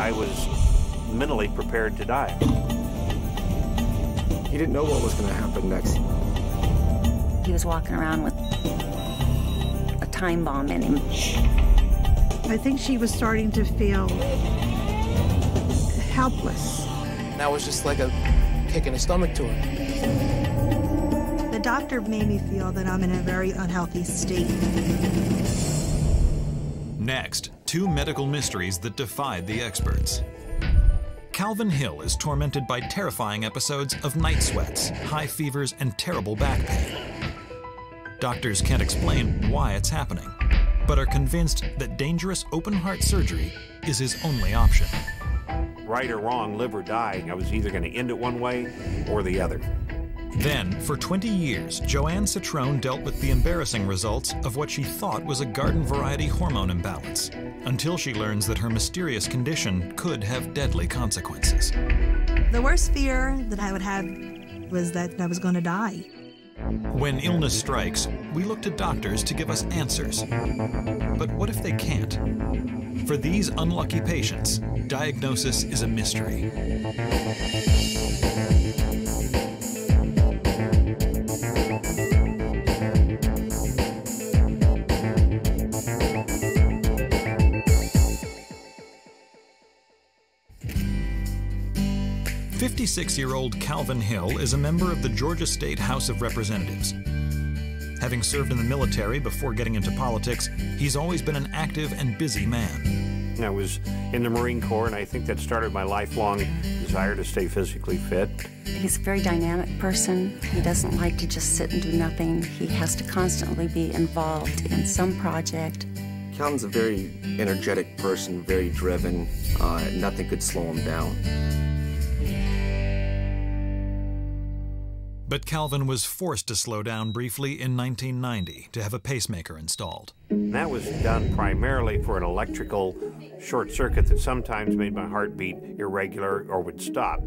I was mentally prepared to die. He didn't know what was going to happen next. He was walking around with a time bomb in him. I think she was starting to feel helpless. That was just like a kick in the stomach to her. The doctor made me feel that I'm in a very unhealthy state. Next, two medical mysteries that defied the experts. Calvin Hill is tormented by terrifying episodes of night sweats, high fevers, and terrible back pain. Doctors can't explain why it's happening, but are convinced that dangerous open-heart surgery is his only option. Right or wrong, live or die, I was either going to end it one way or the other. Then, for 20 years, Joanne Citrone dealt with the embarrassing results of what she thought was a garden-variety hormone imbalance, until she learns that her mysterious condition could have deadly consequences. The worst fear that I would have was that I was going to die. When illness strikes, we look to doctors to give us answers. But what if they can't? For these unlucky patients, diagnosis is a mystery. "56-year-old Calvin Hill is a member of the Georgia State House of Representatives. Having served in the military before getting into politics, he's always been an active and busy man. I was in the Marine Corps, and I think that started my lifelong desire to stay physically fit. He's a very dynamic person. He doesn't like to just sit and do nothing. He has to constantly be involved in some project. Calvin's a very energetic person, very driven. Nothing could slow him down. But Calvin was forced to slow down briefly in 1990 to have a pacemaker installed. And that was done primarily for an electrical short circuit that sometimes made my heart beat irregular or would stop.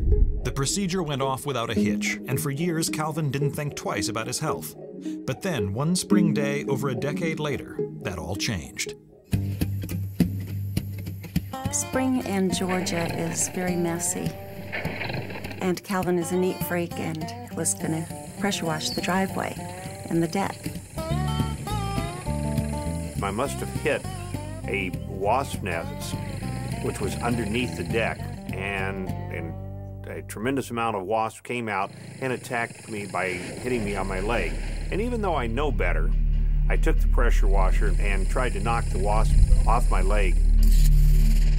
The procedure went off without a hitch, and for years Calvin didn't think twice about his health. But then, one spring day over a decade later, that all changed. Spring in Georgia is very messy. And Calvin is a neat freak and was going to pressure wash the driveway and the deck. I must have hit a wasp nest, which was underneath the deck, and a tremendous amount of wasps came out and attacked me by hitting me on my leg. And even though I know better, I took the pressure washer and tried to knock the wasp off my leg.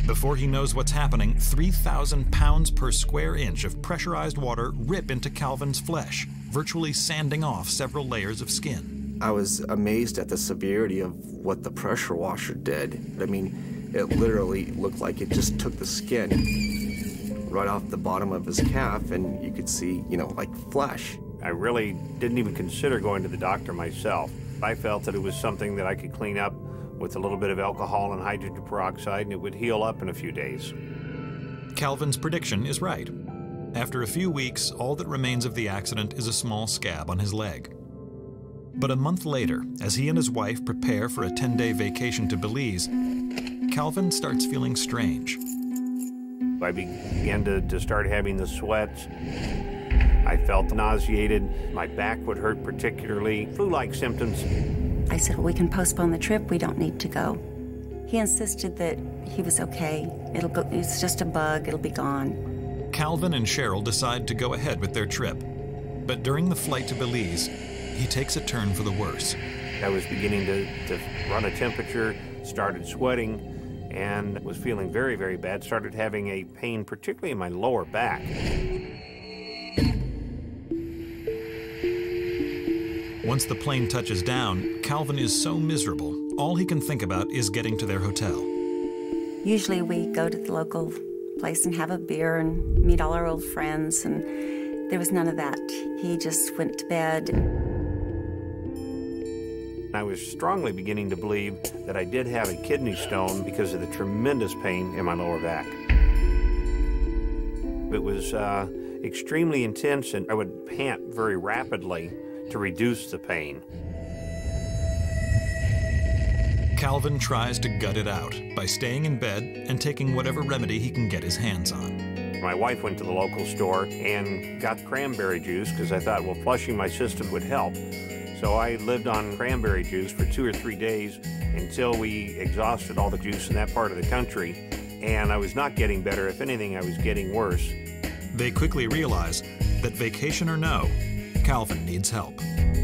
Before he knows what's happening, 3,000 pounds per square inch of pressurized water rip into Calvin's flesh, virtually sanding off several layers of skin. I was amazed at the severity of what the pressure washer did. I mean, it literally looked like it just took the skin right off the bottom of his calf, and you could see, you know, like flesh. I really didn't even consider going to the doctor myself. I felt that it was something that I could clean up with a little bit of alcohol and hydrogen peroxide, and it would heal up in a few days. Calvin's prediction is right. After a few weeks, all that remains of the accident is a small scab on his leg. But a month later, as he and his wife prepare for a 10-day vacation to Belize, Calvin starts feeling strange. I began to start having the sweats. I felt nauseated. My back would hurt particularly, flu-like symptoms. I said, well, we can postpone the trip. We don't need to go. He insisted that he was okay. It's just a bug. It'll be gone. Calvin and Cheryl decide to go ahead with their trip. But during the flight to Belize, he takes a turn for the worse. I was beginning to run a temperature, started sweating, and was feeling very, very bad. Started having a pain, particularly in my lower back. Once the plane touches down, Calvin is so miserable, all he can think about is getting to their hotel. Usually we go to the local place and have a beer and meet all our old friends, and there was none of that. He just went to bed. I was strongly beginning to believe that I did have a kidney stone because of the tremendous pain in my lower back. It was extremely intense, and I would pant very rapidly to reduce the pain. Calvin tries to gut it out by staying in bed and taking whatever remedy he can get his hands on. My wife went to the local store and got cranberry juice because I thought, well, flushing my system would help. So I lived on cranberry juice for 2 or 3 days until we exhausted all the juice in that part of the country. And I was not getting better. If anything, I was getting worse. They quickly realize that vacation or no, Calvin needs help.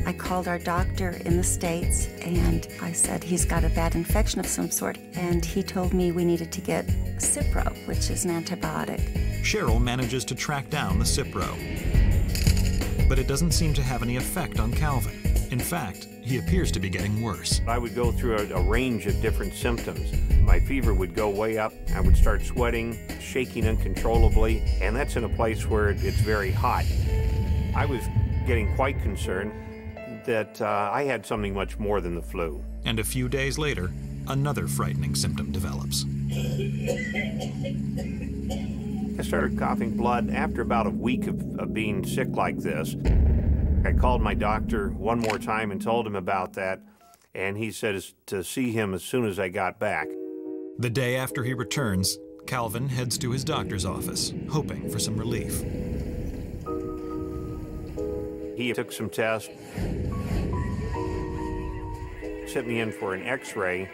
I called our doctor in the States and I said he's got a bad infection of some sort, and he told me we needed to get Cipro, which is an antibiotic. Cheryl manages to track down the Cipro, but it doesn't seem to have any effect on Calvin. In fact, he appears to be getting worse. I would go through a range of different symptoms. My fever would go way up. I would start sweating, shaking uncontrollably, and that's in a place where it's very hot. I was getting quite concerned that I had something much more than the flu. And a few days later, another frightening symptom develops. I started coughing blood after about a week of being sick like this. I called my doctor one more time and told him about that, and he said to see him as soon as I got back. The day after he returns, Calvin heads to his doctor's office, hoping for some relief. He took some tests, sent me in for an x-ray,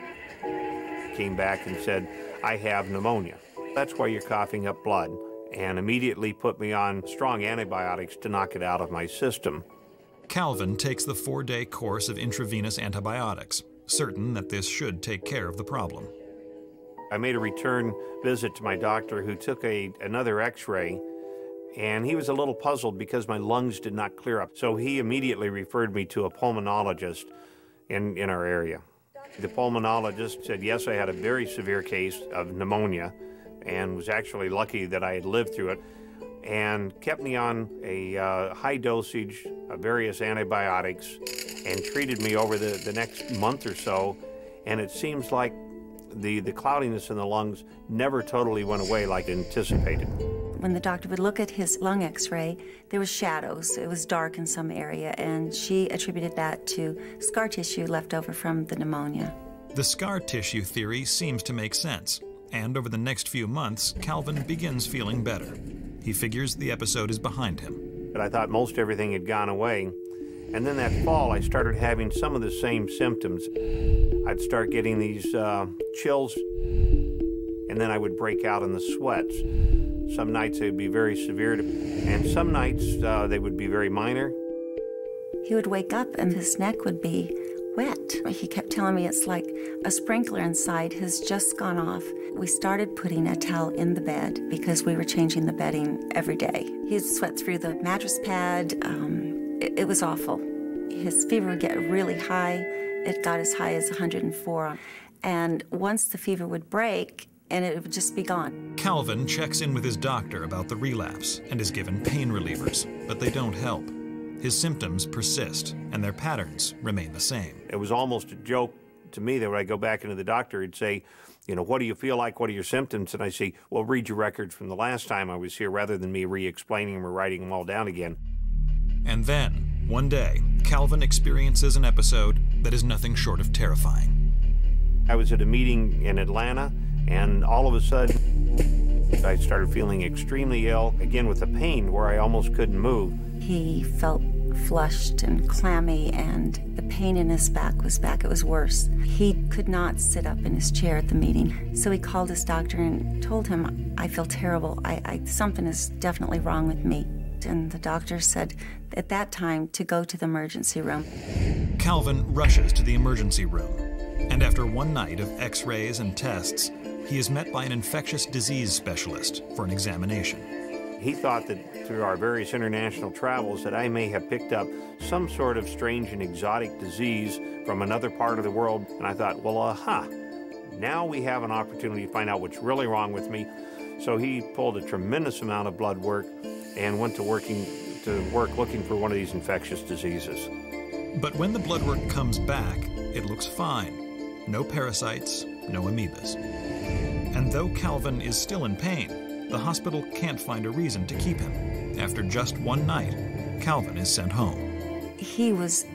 came back and said, I have pneumonia. That's why you're coughing up blood, and immediately put me on strong antibiotics to knock it out of my system. Calvin takes the 4-day course of intravenous antibiotics, certain that this should take care of the problem. I made a return visit to my doctor, who took another x-ray, and he was a little puzzled because my lungs did not clear up. So he immediately referred me to a pulmonologist in our area. The pulmonologist said, yes, I had a very severe case of pneumonia and was actually lucky that I had lived through it, and kept me on a high dosage of various antibiotics and treated me over the next month or so. And it seems like the cloudiness in the lungs never totally went away like anticipated. When the doctor would look at his lung x-ray, there was shadows. It was dark in some area, and she attributed that to scar tissue left over from the pneumonia. The scar tissue theory seems to make sense, and over the next few months, Calvin begins feeling better. He figures the episode is behind him. But I thought most everything had gone away. And then that fall, I started having some of the same symptoms. I'd start getting these chills, and then I would break out in the sweats. Some nights they would be very severe, and some nights they would be very minor. He would wake up and his neck would be wet. He kept telling me it's like a sprinkler inside has just gone off. We started putting a towel in the bed because we were changing the bedding every day. He'd sweat through the mattress pad. It was awful. His fever would get really high. It got as high as 104. And once the fever would break, and it would just be gone. Calvin checks in with his doctor about the relapse and is given pain relievers, but they don't help. His symptoms persist, and their patterns remain the same. It was almost a joke to me that when I go back into the doctor, he'd say, you know, what do you feel like? What are your symptoms? And I say, well, read your records from the last time I was here, rather than me re-explaining them or writing them all down again. And then, one day, Calvin experiences an episode that is nothing short of terrifying. I was at a meeting in Atlanta, and all of a sudden, I started feeling extremely ill, again with a pain where I almost couldn't move. He felt flushed and clammy, and the pain in his back was back. It was worse. He could not sit up in his chair at the meeting. So he called his doctor and told him, I feel terrible. Something is definitely wrong with me. And the doctor said at that time to go to the emergency room. Calvin rushes to the emergency room, and after one night of x-rays and tests, he is met by an infectious disease specialist for an examination. He thought that through our various international travels that I may have picked up some sort of strange and exotic disease from another part of the world. And I thought, well, aha, now we have an opportunity to find out what's really wrong with me. So he pulled a tremendous amount of blood work and went to work looking for one of these infectious diseases. But when the blood work comes back, it looks fine. No parasites, no amoebas. And though Calvin is still in pain, the hospital can't find a reason to keep him. After just one night, Calvin is sent home. He was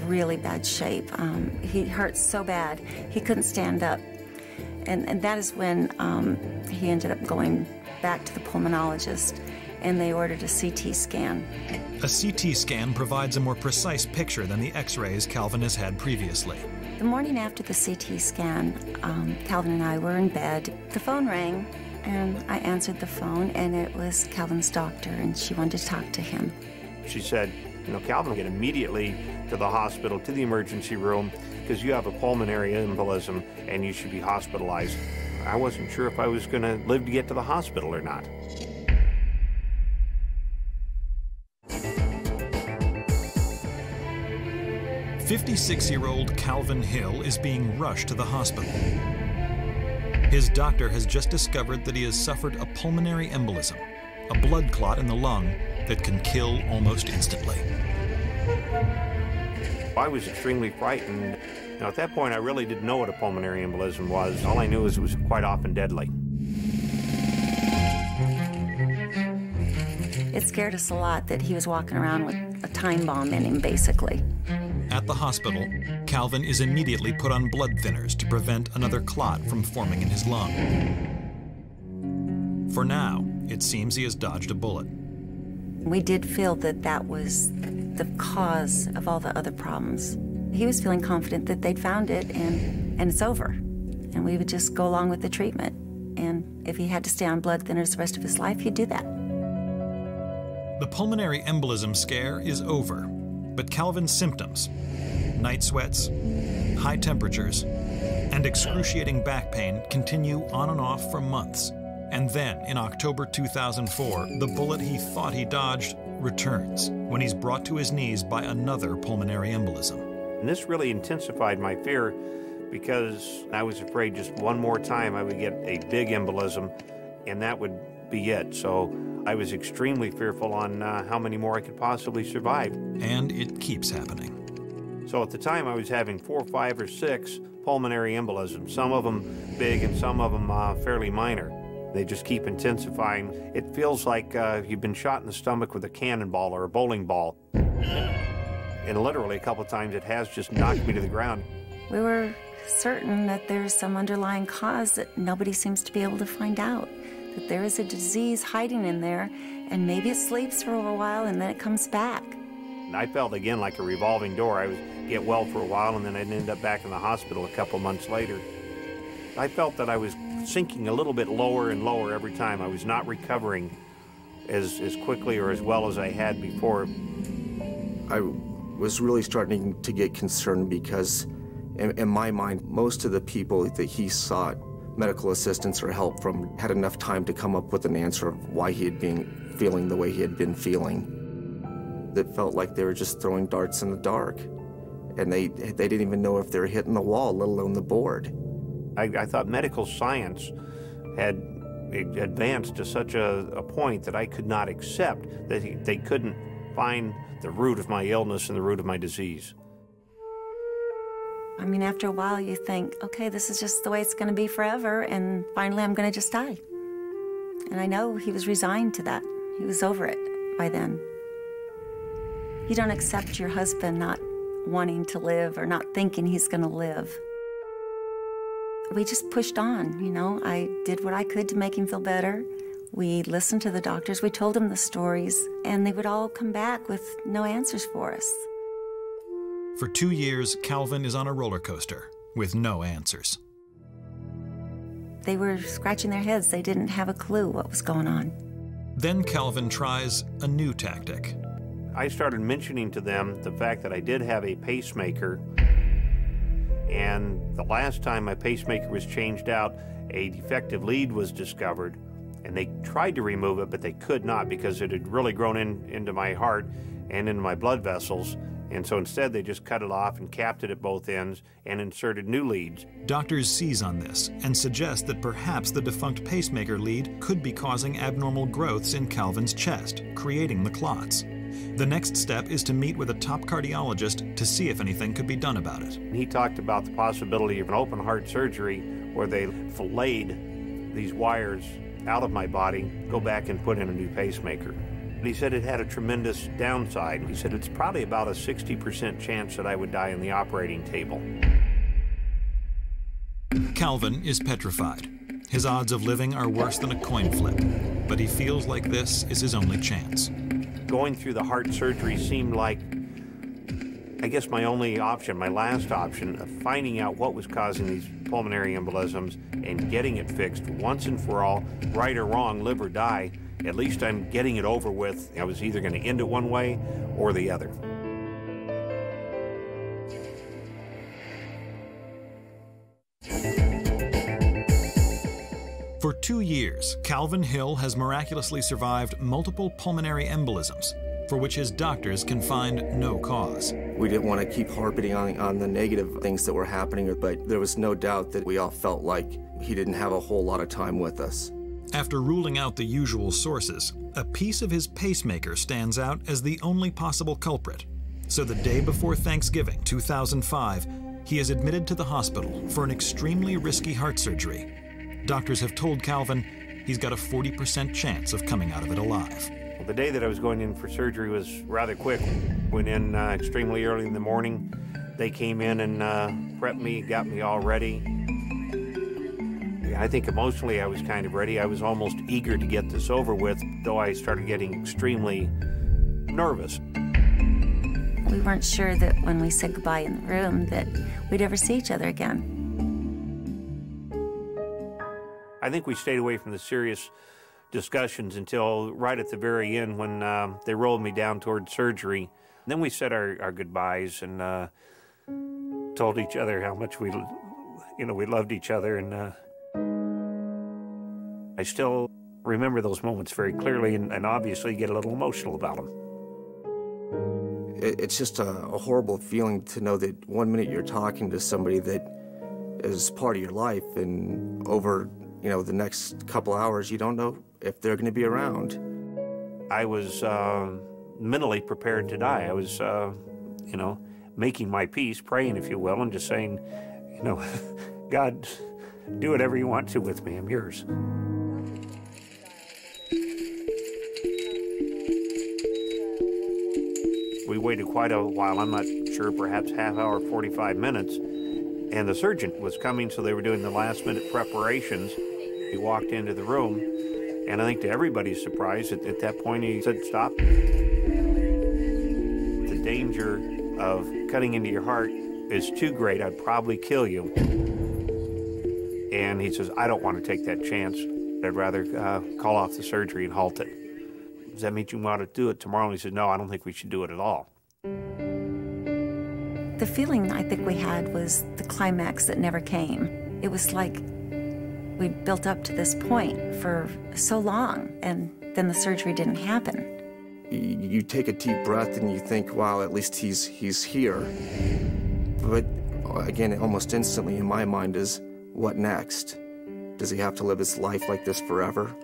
really bad shape. He hurt so bad he couldn't stand up. And that is when he ended up going back to the pulmonologist, and they ordered a CT scan. A CT scan provides a more precise picture than the X-rays Calvin has had previously. The morning after the CT scan, Calvin and I were in bed. The phone rang, and I answered the phone, and it was Calvin's doctor, and she wanted to talk to him. She said, you know, Calvin, get immediately to the hospital, to the emergency room, because you have a pulmonary embolism and you should be hospitalized. I wasn't sure if I was going to live to get to the hospital or not. "56-year-old Calvin Hill is being rushed to the hospital. His doctor has just discovered that he has suffered a pulmonary embolism, a blood clot in the lung that can kill almost instantly. I was extremely frightened. Now, at that point, I really didn't know what a pulmonary embolism was. All I knew is it was quite often deadly. It scared us a lot that he was walking around with a time bomb in him, basically. At the hospital, Calvin is immediately put on blood thinners to prevent another clot from forming in his lung. For now, it seems he has dodged a bullet. We did feel that that was the cause of all the other problems. He was feeling confident that they'd found it and it's over. And we would just go along with the treatment. And if he had to stay on blood thinners the rest of his life, he'd do that. The pulmonary embolism scare is over, but Calvin's symptoms, night sweats, high temperatures, and excruciating back pain continue on and off for months. And then, in October 2004, the bullet he thought he dodged returns when he's brought to his knees by another pulmonary embolism. And this really intensified my fear because I was afraid just one more time I would get a big embolism and that would be it. So I was extremely fearful on how many more I could possibly survive. And it keeps happening. So at the time I was having 4, 5, or 6 pulmonary embolisms, some of them big and some of them fairly minor. They just keep intensifying. It feels like you've been shot in the stomach with a cannonball or a bowling ball. And literally a couple of times it has just knocked me to the ground. We were certain that there's some underlying cause that nobody seems to be able to find out. That there is a disease hiding in there, and maybe it sleeps for a while and then it comes back. And I felt again like a revolving door. I would get well for a while and then I'd end up back in the hospital a couple months later. I felt that I was sinking a little bit lower and lower every time. I was not recovering as quickly or as well as I had before. I was really starting to get concerned because in my mind, most of the people that he sought medical assistance or help from had enough time to come up with an answer of why he had been feeling the way he had been feeling. That felt like they were just throwing darts in the dark. And they didn't even know if they were hitting the wall, let alone the board. I thought medical science had advanced to such a point that I could not accept that they couldn't find the root of my illness and the root of my disease. I mean, after a while you think, okay, this is just the way it's going to be forever, and finally I'm going to just die. And I know he was resigned to that. He was over it by then. You don't accept your husband not wanting to live or not thinking he's going to live. We just pushed on, you know. I did what I could to make him feel better. We listened to the doctors, we told them the stories, and they would all come back with no answers for us. For 2 years, Calvin is on a roller coaster with no answers. They were scratching their heads. They didn't have a clue what was going on. Then Calvin tries a new tactic. I started mentioning to them the fact that I did have a pacemaker, and the last time my pacemaker was changed out, a defective lead was discovered, and they tried to remove it, but they could not because it had really grown into my heart and into my blood vessels. And so instead they just cut it off and capped it at both ends and inserted new leads. Doctors seize on this and suggest that perhaps the defunct pacemaker lead could be causing abnormal growths in Calvin's chest, creating the clots. The next step is to meet with a top cardiologist to see if anything could be done about it. He talked about the possibility of an open heart surgery where they filleted these wires out of my body, go back and put in a new pacemaker. He said it had a tremendous downside. He said it's probably about a 60% chance that I would die on the operating table. Calvin is petrified. His odds of living are worse than a coin flip, but he feels like this is his only chance. Going through the heart surgery seemed like, I guess, my only option, my last option of finding out what was causing these pulmonary embolisms and getting it fixed once and for all, right or wrong, live or die. At least I'm getting it over with. I was either going to end it one way or the other. For 2 years, Calvin Hill has miraculously survived multiple pulmonary embolisms, for which his doctors can find no cause. We didn't want to keep harping on the negative things that were happening, but there was no doubt that we all felt like he didn't have a whole lot of time with us. After ruling out the usual sources, a piece of his pacemaker stands out as the only possible culprit. So the day before Thanksgiving 2005, he is admitted to the hospital for an extremely risky heart surgery. Doctors have told Calvin he's got a 40% chance of coming out of it alive. The day that I was going in for surgery was rather quick. Went in extremely early in the morning. They came in and prepped me, got me all ready. I think emotionally I was kind of ready. I was almost eager to get this over with, though I started getting extremely nervous. We weren't sure that when we said goodbye in the room that we'd ever see each other again. I think we stayed away from the serious discussions until right at the very end when they rolled me down toward surgery. And then we said our goodbyes and told each other how much we loved each other. And I still remember those moments very clearly and obviously get a little emotional about them. It's just a horrible feeling to know that one minute you're talking to somebody that is part of your life, and over the next couple hours you don't know if they're going to be around. I was mentally prepared to die. I was, making my peace, praying, if you will, and just saying, God, do whatever you want to with me. I'm yours. We waited quite a while. I'm not sure, perhaps half hour, 45 minutes. And the surgeon was coming, so they were doing the last-minute preparations. He walked into the room, and I think to everybody's surprise, at that point he said, "Stop. The danger of cutting into your heart is too great. I'd probably kill you." And he says, "I don't want to take that chance. I'd rather call off the surgery and halt it." "Does that mean you want to do it tomorrow?" And he said, "No, I don't think we should do it at all." The feeling I think we had was the climax that never came. It was like we built up to this point for so long, and then the surgery didn't happen. You take a deep breath and you think, wow, at least he's here. But again, almost instantly in my mind is, what next? Does he have to live his life like this forever?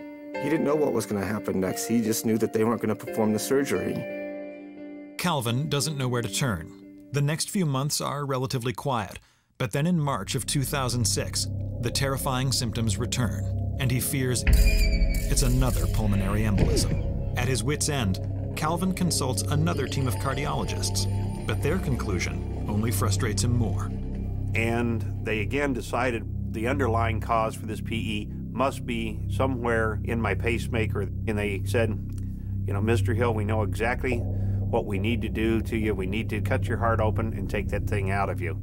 He didn't know what was going to happen next. He just knew that they weren't going to perform the surgery. Calvin doesn't know where to turn. The next few months are relatively quiet, but then in March of 2006, the terrifying symptoms return, and he fears it's another pulmonary embolism. At his wit's end, Calvin consults another team of cardiologists, but their conclusion only frustrates him more. And they again decided the underlying cause for this PE must be somewhere in my pacemaker. And they said, "Mr. Hill, we know exactly what we need to do to you. We need to cut your heart open and take that thing out of you."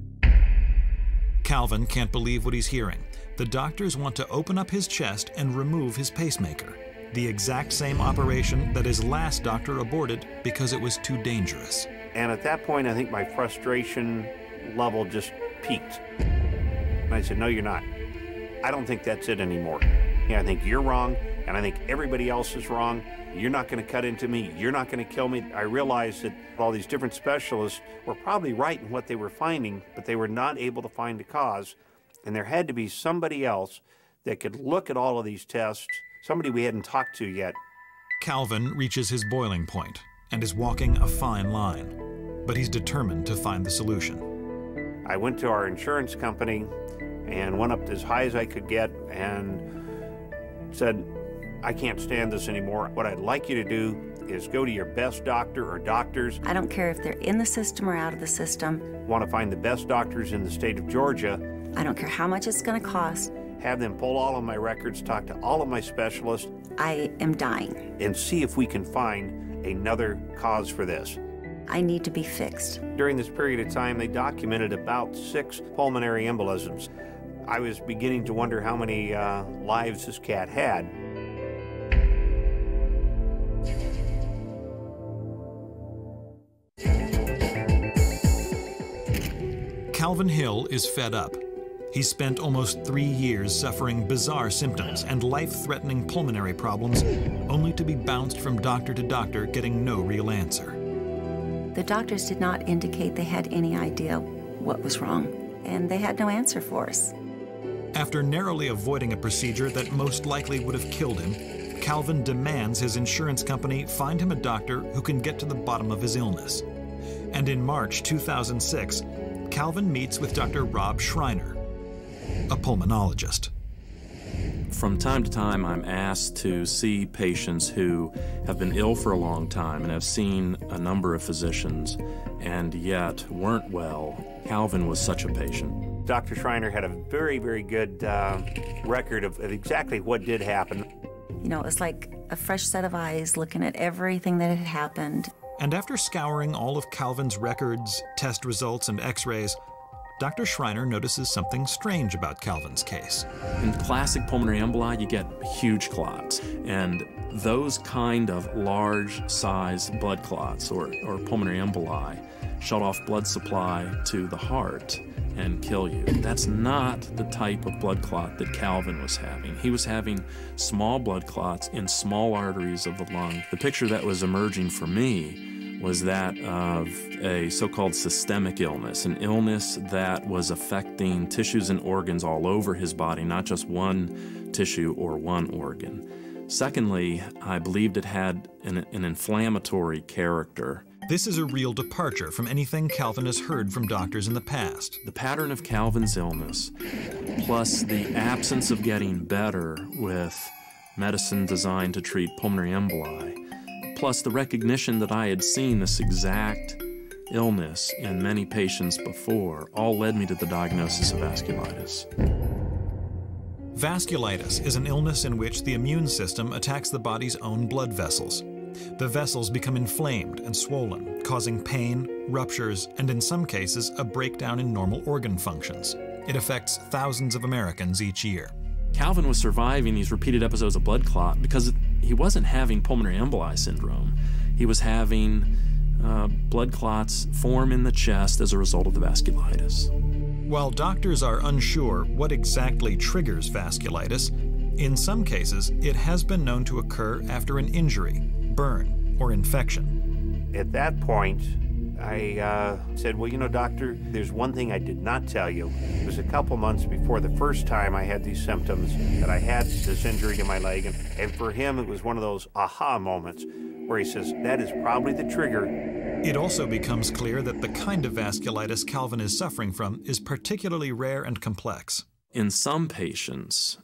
Calvin can't believe what he's hearing. The doctors want to open up his chest and remove his pacemaker, the exact same operation that his last doctor aborted because it was too dangerous. And at that point, I think my frustration level just peaked. And I said, "No, you're not. I don't think that's it anymore. I think you're wrong, and I think everybody else is wrong. You're not going to cut into me. You're not going to kill me." I realized that all these different specialists were probably right in what they were finding, but they were not able to find a cause. And there had to be somebody else that could look at all of these tests, somebody we hadn't talked to yet. Calvin reaches his boiling point and is walking a fine line, but he's determined to find the solution. I went to our insurance company and went up as high as I could get and said, "I can't stand this anymore. What I'd like you to do is go to your best doctor or doctors. I don't care if they're in the system or out of the system. Want to find the best doctors in the state of Georgia. I don't care how much it's going to cost. Have them pull all of my records, talk to all of my specialists. I am dying. And see if we can find another cause for this. I need to be fixed. During this period of time, they documented about 6 pulmonary embolisms. I was beginning to wonder how many lives this cat had. Calvin Hill is fed up. He spent almost 3 years suffering bizarre symptoms and life-threatening pulmonary problems, only to be bounced from doctor to doctor, getting no real answer. The doctors did not indicate they had any idea what was wrong, and they had no answer for us. After narrowly avoiding a procedure that most likely would have killed him, Calvin demands his insurance company find him a doctor who can get to the bottom of his illness. And in March 2006, Calvin meets with Dr. Rob Schreiner, a pulmonologist. From time to time, I'm asked to see patients who have been ill for a long time and have seen a number of physicians and yet weren't well. Calvin was such a patient. Dr. Schreiner had a very, very good record of exactly what did happen. You know, it was like a fresh set of eyes looking at everything that had happened. And after scouring all of Calvin's records, test results, and x-rays, Dr. Schreiner notices something strange about Calvin's case. In classic pulmonary emboli, you get huge clots. And those kind of large-size blood clots, or pulmonary emboli, shut off blood supply to the heart and kill you. That's not the type of blood clot that Calvin was having. He was having small blood clots in small arteries of the lung. The picture that was emerging for me was that of a so-called systemic illness, an illness that was affecting tissues and organs all over his body, not just one tissue or one organ. Secondly, I believed it had an inflammatory character. This is a real departure from anything Calvin has heard from doctors in the past. The pattern of Calvin's illness, plus the absence of getting better with medicine designed to treat pulmonary emboli, plus the recognition that I had seen this exact illness in many patients before, all led me to the diagnosis of vasculitis. Vasculitis is an illness in which the immune system attacks the body's own blood vessels. The vessels become inflamed and swollen, causing pain, ruptures, and in some cases, a breakdown in normal organ functions. It affects thousands of Americans each year. Calvin was surviving these repeated episodes of blood clot because he wasn't having pulmonary emboli syndrome. He was having blood clots form in the chest as a result of the vasculitis. While doctors are unsure what exactly triggers vasculitis, in some cases it has been known to occur after an injury, burn, or infection. At that point, I said, well, you know, doctor, there's one thing I did not tell you. It was a couple months before the first time I had these symptoms that I had this injury to my leg. And for him, it was one of those aha moments where he says, that is probably the trigger. It also becomes clear that the kind of vasculitis Calvin is suffering from is particularly rare and complex. In some patients,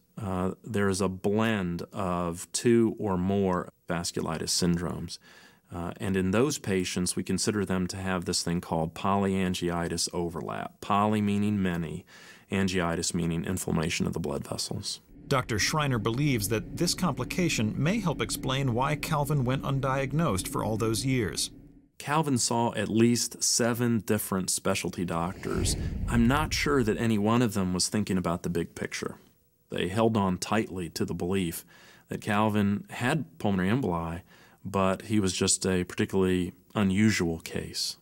there is a blend of 2 or more vasculitis syndromes. And in those patients, we consider them to have this thing called polyangiitis overlap. Poly meaning many, angiitis meaning inflammation of the blood vessels. Dr. Schreiner believes that this complication may help explain why Calvin went undiagnosed for all those years. Calvin saw at least 7 different specialty doctors. I'm not sure that any one of them was thinking about the big picture. They held on tightly to the belief that Calvin had pulmonary emboli, but he was just a particularly unusual case.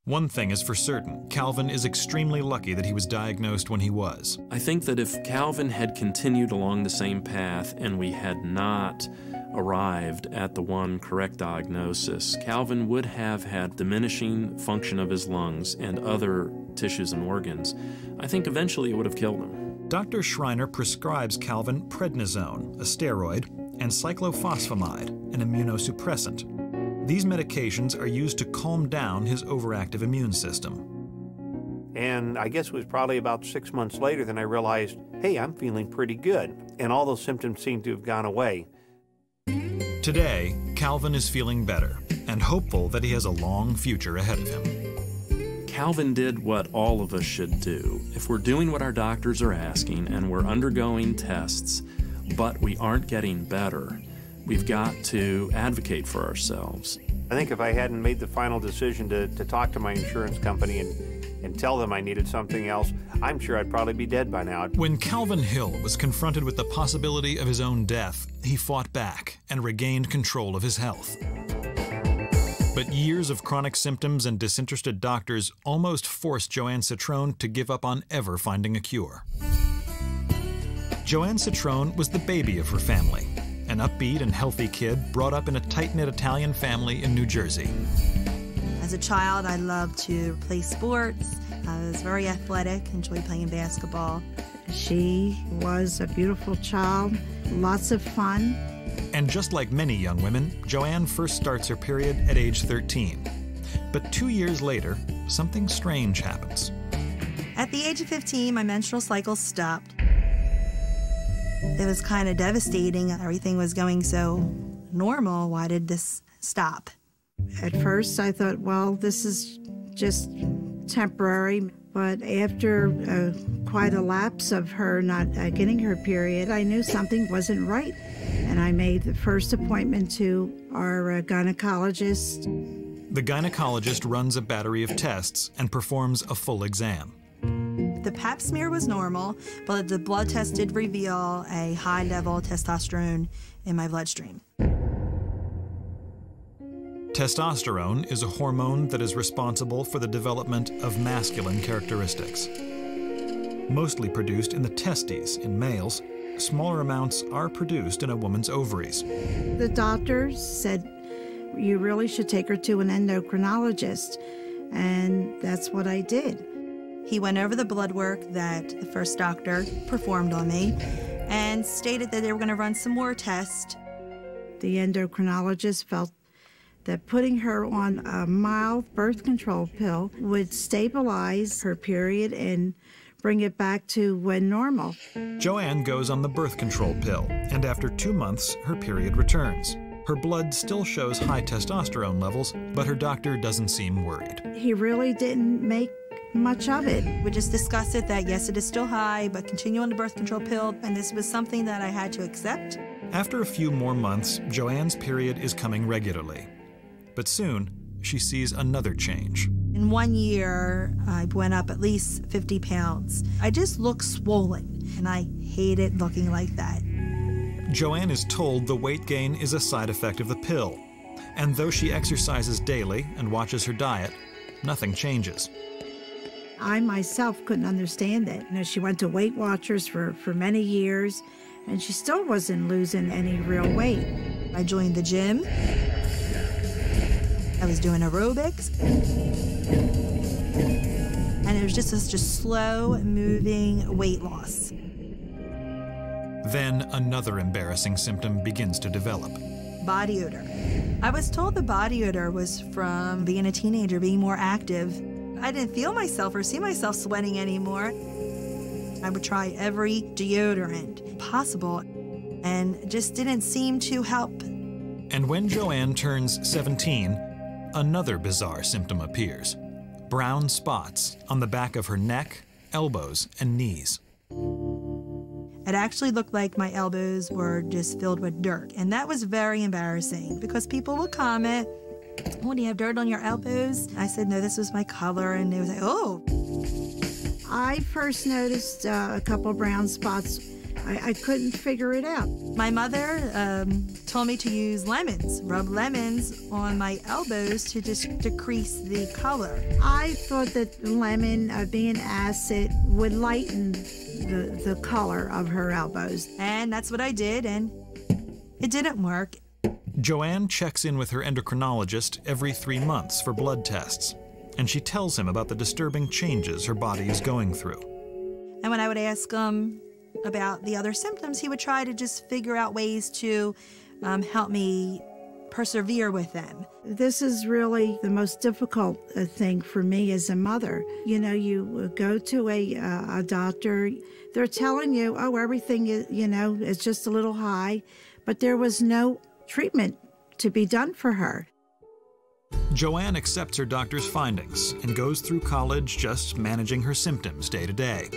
One thing is for certain, Calvin is extremely lucky that he was diagnosed when he was. I think that if Calvin had continued along the same path and we had not arrived at the one correct diagnosis, Calvin would have had diminishing function of his lungs and other tissues and organs. I think eventually it would have killed him. Dr. Schreiner prescribes Calvin prednisone, a steroid, and cyclophosphamide, an immunosuppressant. These medications are used to calm down his overactive immune system. And I guess it was probably about 6 months later that I realized, hey, I'm feeling pretty good. And all those symptoms seemed to have gone away. Today, Calvin is feeling better and hopeful that he has a long future ahead of him. Calvin did what all of us should do. If we're doing what our doctors are asking and we're undergoing tests, but we aren't getting better, we've got to advocate for ourselves. I think if I hadn't made the final decision to talk to my insurance company and tell them I needed something else, I'm sure I'd probably be dead by now. When Calvin Hill was confronted with the possibility of his own death, he fought back and regained control of his health. But years of chronic symptoms and disinterested doctors almost forced Joanne Citrone to give up on ever finding a cure. Joanne Citrone was the baby of her family, an upbeat and healthy kid brought up in a tight-knit Italian family in New Jersey. As a child, I loved to play sports. I was very athletic, enjoyed playing basketball. She was a beautiful child, lots of fun. And just like many young women, Joanne first starts her period at age 13. But 2 years later, something strange happens. At the age of 15, my menstrual cycle stopped. It was kind of devastating. Everything was going so normal. Why did this stop? At first, I thought, well, this is just temporary. But after quite a lapse of her not getting her period, I knew something wasn't right. And I made the first appointment to our gynecologist. The gynecologist runs a battery of tests and performs a full exam. The pap smear was normal, but the blood test did reveal a high level of testosterone in my bloodstream. Testosterone is a hormone that is responsible for the development of masculine characteristics. Mostly produced in the testes in males, smaller amounts are produced in a woman's ovaries. The doctors said, you really should take her to an endocrinologist, and that's what I did. He went over the blood work that the first doctor performed on me and stated that they were going to run some more tests. The endocrinologist felt that putting her on a mild birth control pill would stabilize her period and bring it back to when normal. Joanne goes on the birth control pill, and after 2 months, her period returns. Her blood still shows high testosterone levels, but her doctor doesn't seem worried. He really didn't make much of it. We just discussed it that yes, it is still high, but continue on the birth control pill, and this was something that I had to accept. After a few more months, Joanne's period is coming regularly. But soon, she sees another change. In 1 year, I went up at least 50 pounds. I just looked swollen, and I hated looking like that. Joanne is told the weight gain is a side effect of the pill. And though she exercises daily and watches her diet, nothing changes. I myself couldn't understand it. You know, she went to Weight Watchers for many years, and she still wasn't losing any real weight. I joined the gym. I was doing aerobics. And it was just such a slow-moving weight loss. Then another embarrassing symptom begins to develop. Body odor. I was told the body odor was from being a teenager, being more active. I didn't feel myself or see myself sweating anymore. I would try every deodorant possible and just didn't seem to help. And when Joanne turns 17, another bizarre symptom appears. Brown spots on the back of her neck, elbows, and knees. It actually looked like my elbows were just filled with dirt. And that was very embarrassing because people would comment, "Oh, do you have dirt on your elbows?" I said, "No, this was my color." And they was like, "Oh." I first noticed a couple brown spots. I couldn't figure it out. My mother told me to use lemons, rub lemons on my elbows to just decrease the color. I thought that lemon, being acid, would lighten the color of her elbows. And that's what I did, and it didn't work. Joanne checks in with her endocrinologist every 3 months for blood tests, and she tells him about the disturbing changes her body is going through. And when I would ask him about the other symptoms, he would try to just figure out ways to help me persevere with them. This is really the most difficult thing for me as a mother. You know, you go to a doctor, they're telling you, oh, everything is, you know, it's just a little high, but there was no treatment to be done for her. Joanne accepts her doctor's findings and goes through college just managing her symptoms day to day.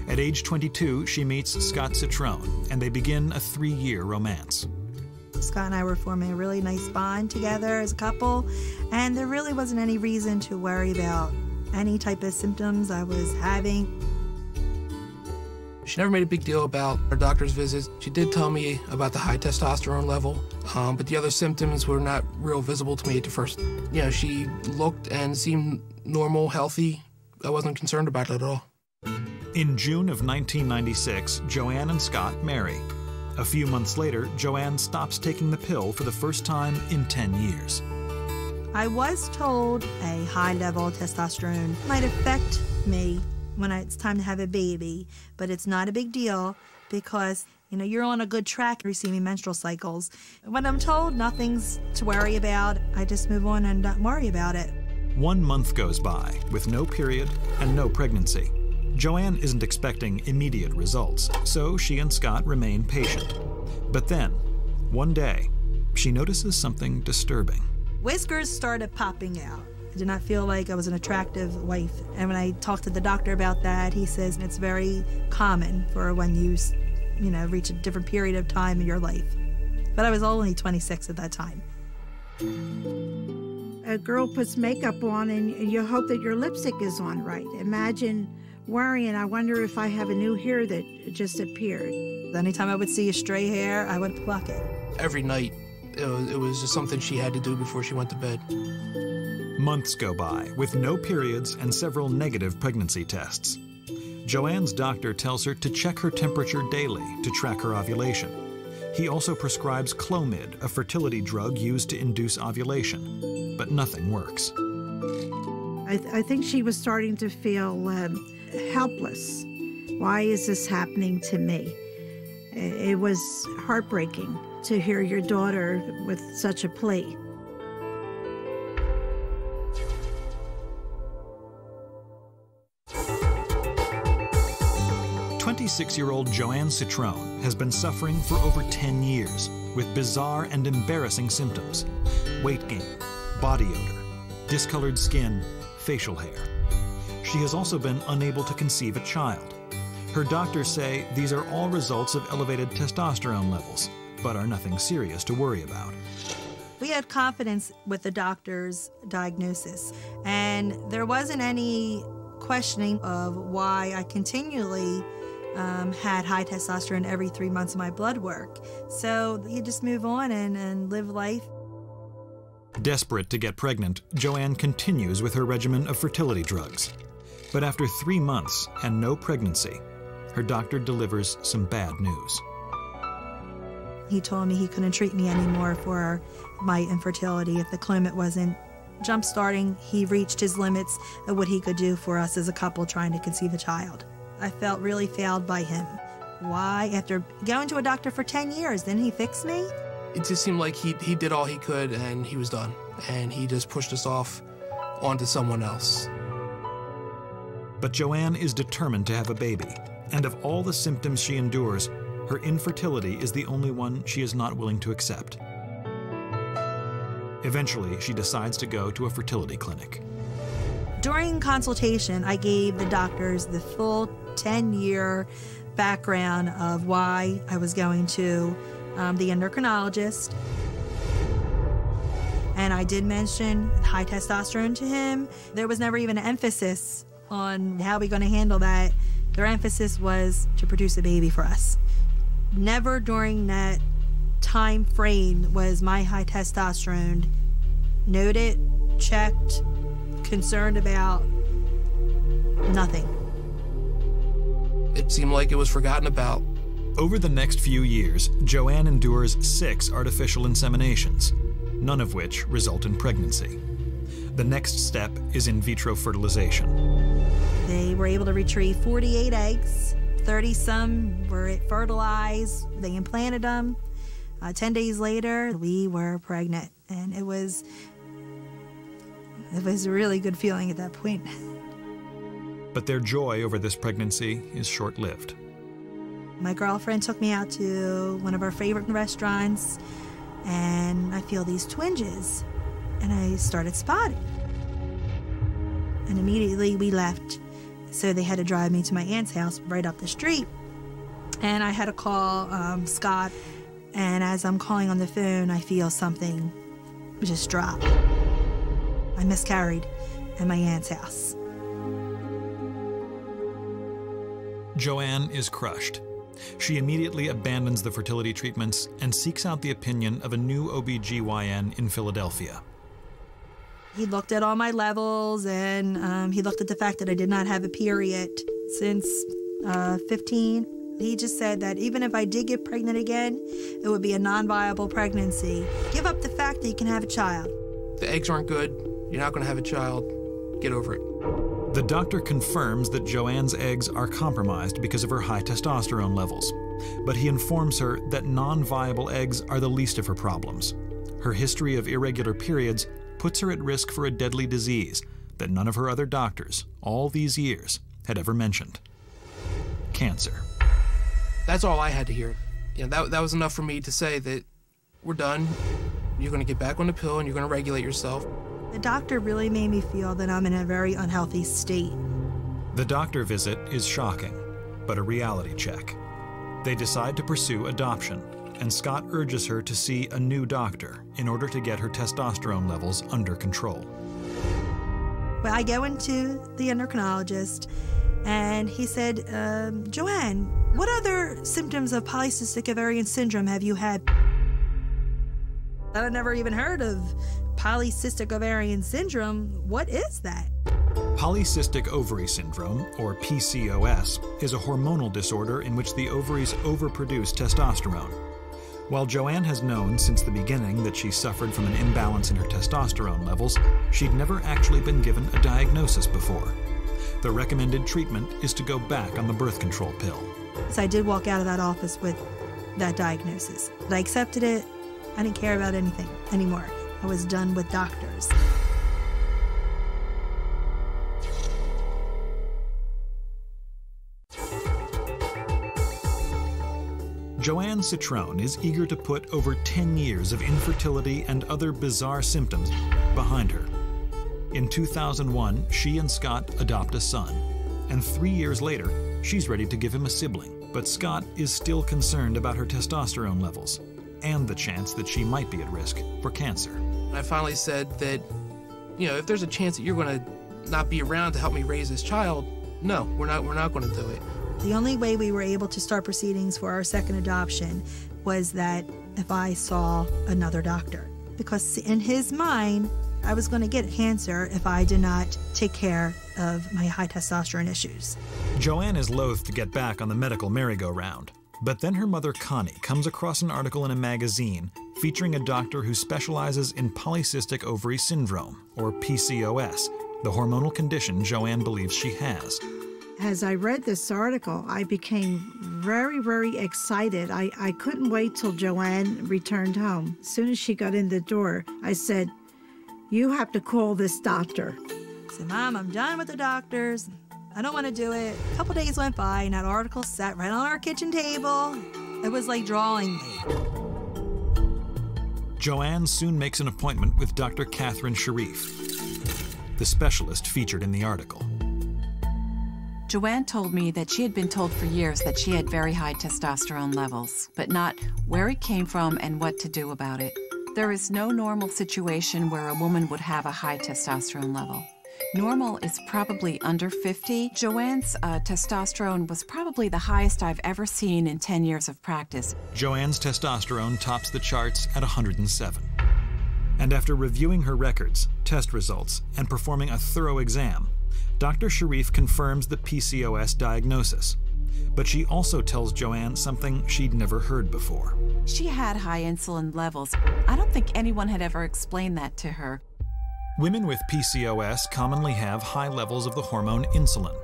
At age 22, she meets Scott Citrone, and they begin a 3-year romance. Scott and I were forming a really nice bond together as a couple, and there really wasn't any reason to worry about any type of symptoms I was having. She never made a big deal about her doctor's visits. She did tell me about the high testosterone level, but the other symptoms were not real visible to me at the first. You know, she looked and seemed normal, healthy. I wasn't concerned about it at all. In June of 1996, Joanne and Scott marry. A few months later, Joanne stops taking the pill for the first time in 10 years. I was told a high level of testosterone might affect me when it's time to have a baby, but it's not a big deal because, you know, you're on a good track receiving menstrual cycles. When I'm told nothing's to worry about, I just move on and don't worry about it. 1 month goes by with no period and no pregnancy. Joanne isn't expecting immediate results, so she and Scott remain patient. But then, one day, she notices something disturbing. Whiskers started popping out. I did not feel like I was an attractive wife. And when I talked to the doctor about that, he says it's very common for when you reach a different period of time in your life. But I was only 26 at that time. A girl puts makeup on and you hope that your lipstick is on right. Imagine worrying, I wonder if I have a new hair that just appeared. Anytime I would see a stray hair, I would pluck it. Every night, it was just something she had to do before she went to bed. Months go by with no periods and several negative pregnancy tests. Joanne's doctor tells her to check her temperature daily to track her ovulation. He also prescribes Clomid, a fertility drug used to induce ovulation, but nothing works. I think she was starting to feel helpless. Why is this happening to me? It was heartbreaking to hear your daughter with such a plea. Six-year-old Joanne Citrone has been suffering for over 10 years with bizarre and embarrassing symptoms: weight gain, body odor, discolored skin, facial hair. She has also been unable to conceive a child. Her doctors say these are all results of elevated testosterone levels, but are nothing serious to worry about. We had confidence with the doctor's diagnosis, and there wasn't any questioning of why I continually had high testosterone every 3 months of my blood work. So you just move on and live life. Desperate to get pregnant, Joanne continues with her regimen of fertility drugs. But after 3 months and no pregnancy, her doctor delivers some bad news. He told me he couldn't treat me anymore for my infertility if the Clomid wasn't jump-starting. He reached his limits of what he could do for us as a couple trying to conceive a child. I felt really failed by him. Why? After going to a doctor for 10 years, didn't he fix me? It just seemed like he did all he could and he was done. And he just pushed us off onto someone else. But Joanne is determined to have a baby. And of all the symptoms she endures, her infertility is the only one she is not willing to accept. Eventually, she decides to go to a fertility clinic. During consultation, I gave the doctors the full 10-year background of why I was going to the endocrinologist. And I did mention high testosterone to him. There was never even an emphasis on how we're going to handle that. Their emphasis was to produce a baby for us. Never during that time frame was my high testosterone noted, checked, concerned about. Nothing. It seemed like it was forgotten about. Over the next few years, Joanne endures 6 artificial inseminations, none of which result in pregnancy. The next step is in vitro fertilization. They were able to retrieve 48 eggs, 30-some were fertilized, they implanted them. 10 days later, we were pregnant, and it was a really good feeling at that point. But their joy over this pregnancy is short-lived. My girlfriend took me out to one of our favorite restaurants, and I feel these twinges, and I started spotting. And immediately we left. So they had to drive me to my aunt's house right up the street. And I had to call Scott. And as I'm calling on the phone, I feel something just drop. I miscarried at my aunt's house. Joanne is crushed. She immediately abandons the fertility treatments and seeks out the opinion of a new OB/GYN in Philadelphia. He looked at all my levels, and he looked at the fact that I did not have a period since 15. He just said that even if I did get pregnant again, it would be a non-viable pregnancy. Give up the fact that you can have a child. The eggs aren't good. You're not going to have a child. Get over it. The doctor confirms that Joanne's eggs are compromised because of her high testosterone levels, but he informs her that non-viable eggs are the least of her problems. Her history of irregular periods puts her at risk for a deadly disease that none of her other doctors, all these years, had ever mentioned. Cancer. That's all I had to hear. You know, that was enough for me to say that we're done. You're going to get back on the pill and you're going to regulate yourself. The doctor really made me feel that I'm in a very unhealthy state. The doctor visit is shocking, but a reality check. They decide to pursue adoption, and Scott urges her to see a new doctor in order to get her testosterone levels under control. Well, I go into the endocrinologist, and he said, Joanne, what other symptoms of polycystic ovarian syndrome have you had? I've never even heard of polycystic ovarian syndrome. What is that? Polycystic ovary syndrome, or PCOS, is a hormonal disorder in which the ovaries overproduce testosterone. While Joanne has known since the beginning that she suffered from an imbalance in her testosterone levels, she'd never actually been given a diagnosis before. The recommended treatment is to go back on the birth control pill. So I did walk out of that office with that diagnosis. I accepted it. I didn't care about anything anymore. I was done with doctors. Joanne Citrone is eager to put over 10 years of infertility and other bizarre symptoms behind her. In 2001, she and Scott adopt a son, and 3 years later, she's ready to give him a sibling. But Scott is still concerned about her testosterone levels and the chance that she might be at risk for cancer. I finally said that, you know, if there's a chance that you're going to not be around to help me raise this child, no, we're not going to do it. The only way we were able to start proceedings for our second adoption was that if I saw another doctor. Because in his mind, I was going to get cancer if I did not take care of my high testosterone issues. Joanne is loath to get back on the medical merry-go-round. But then her mother, Connie, comes across an article in a magazine featuring a doctor who specializes in polycystic ovary syndrome, or PCOS, the hormonal condition Joanne believes she has. As I read this article, I became very, very excited. I couldn't wait till Joanne returned home. As soon as she got in the door, I said, "You have to call this doctor." I said, "Mom, I'm done with the doctors. I don't want to do it." A couple days went by, and that article sat right on our kitchen table. It was like drawing me. Joanne soon makes an appointment with Dr. Catherine Sharif, the specialist featured in the article. Joanne told me that she had been told for years that she had very high testosterone levels, but not where it came from and what to do about it. There is no normal situation where a woman would have a high testosterone level. Normal is probably under 50. Joanne's testosterone was probably the highest I've ever seen in 10 years of practice. Joanne's testosterone tops the charts at 107. And after reviewing her records, test results, and performing a thorough exam, Dr. Sharif confirms the PCOS diagnosis. But she also tells Joanne something she'd never heard before. She had high insulin levels. I don't think anyone had ever explained that to her. Women with PCOS commonly have high levels of the hormone insulin.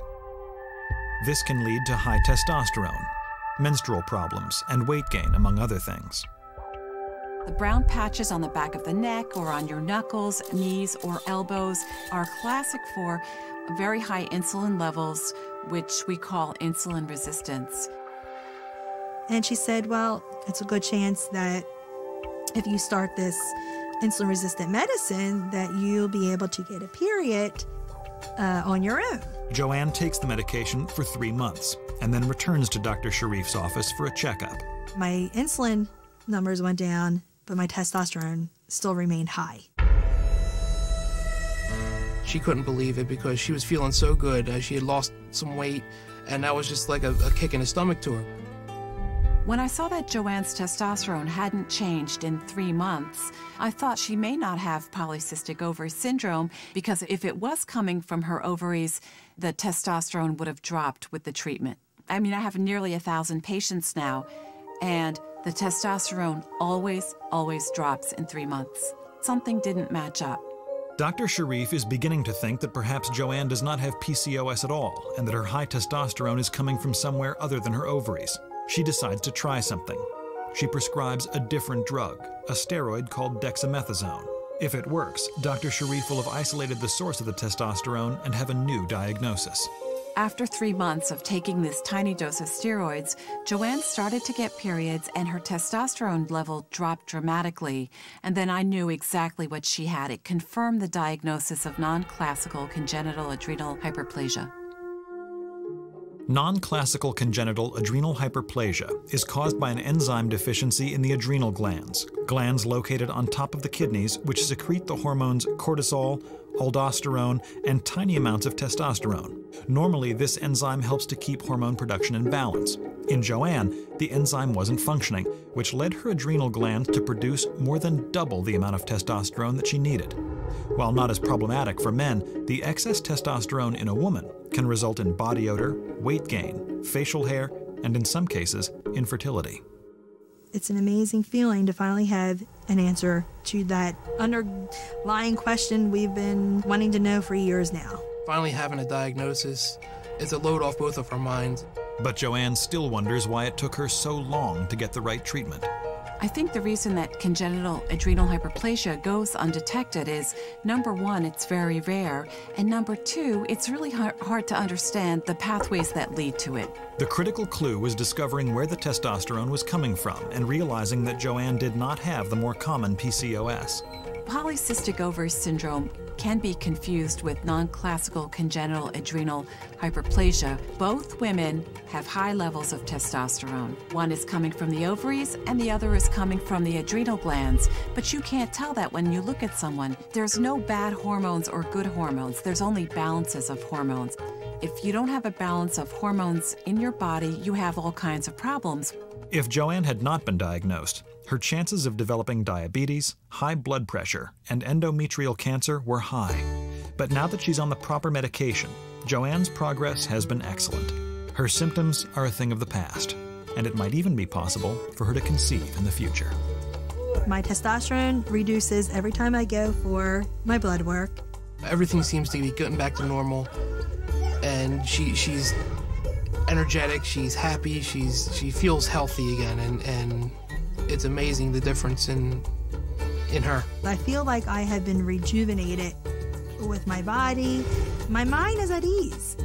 This can lead to high testosterone, menstrual problems, and weight gain, among other things. The brown patches on the back of the neck or on your knuckles, knees, or elbows are classic for very high insulin levels, which we call insulin resistance. And she said, well, it's a good chance that if you start this insulin-resistant medicine, that you'll be able to get a period on your own. Joanne takes the medication for 3 months and then returns to Dr. Sharif's office for a checkup. My insulin numbers went down, but my testosterone still remained high. She couldn't believe it because she was feeling so good. She had lost some weight, and that was just like a kick in the stomach to her. When I saw that Joanne's testosterone hadn't changed in 3 months, I thought she may not have polycystic ovary syndrome, because if it was coming from her ovaries, the testosterone would have dropped with the treatment. I mean, I have nearly 1,000 patients now, and the testosterone always drops in 3 months. Something didn't match up. Dr. Sharif is beginning to think that perhaps Joanne does not have PCOS at all, and that her high testosterone is coming from somewhere other than her ovaries. She decides to try something. She prescribes a different drug, a steroid called dexamethasone. If it works, Dr. Sharif will have isolated the source of the testosterone and have a new diagnosis. After 3 months of taking this tiny dose of steroids, Joanne started to get periods and her testosterone level dropped dramatically. And then I knew exactly what she had. It confirmed the diagnosis of non-classical congenital adrenal hyperplasia. Non-classical congenital adrenal hyperplasia is caused by an enzyme deficiency in the adrenal glands located on top of the kidneys, which secrete the hormones cortisol, aldosterone, and tiny amounts of testosterone. Normally, this enzyme helps to keep hormone production in balance. In Joanne, the enzyme wasn't functioning, which led her adrenal glands to produce more than double the amount of testosterone that she needed. While not as problematic for men, the excess testosterone in a woman can result in body odor, weight gain, facial hair, and in some cases, infertility. It's an amazing feeling to finally have an answer to that underlying question we've been wanting to know for years now. Finally having a diagnosis is a load off both of our minds. But Joanne still wonders why it took her so long to get the right treatment. I think the reason that congenital adrenal hyperplasia goes undetected is, number one, it's very rare, and number two, it's really hard to understand the pathways that lead to it. The critical clue was discovering where the testosterone was coming from and realizing that Joanne did not have the more common PCOS. Polycystic ovary syndrome can be confused with non-classical congenital adrenal hyperplasia. Both women have high levels of testosterone. One is coming from the ovaries and the other is coming from the adrenal glands. But you can't tell that when you look at someone. There's no bad hormones or good hormones. There's only balances of hormones. If you don't have a balance of hormones in your body, you have all kinds of problems. If Joanne had not been diagnosed, her chances of developing diabetes, high blood pressure, and endometrial cancer were high. But now that she's on the proper medication, Joanne's progress has been excellent. Her symptoms are a thing of the past, and it might even be possible for her to conceive in the future. My testosterone reduces every time I go for my blood work. Everything seems to be getting back to normal, and she's energetic, she's happy, she feels healthy again, and it's amazing the difference in her. I feel like I have been rejuvenated with my body. My mind is at ease.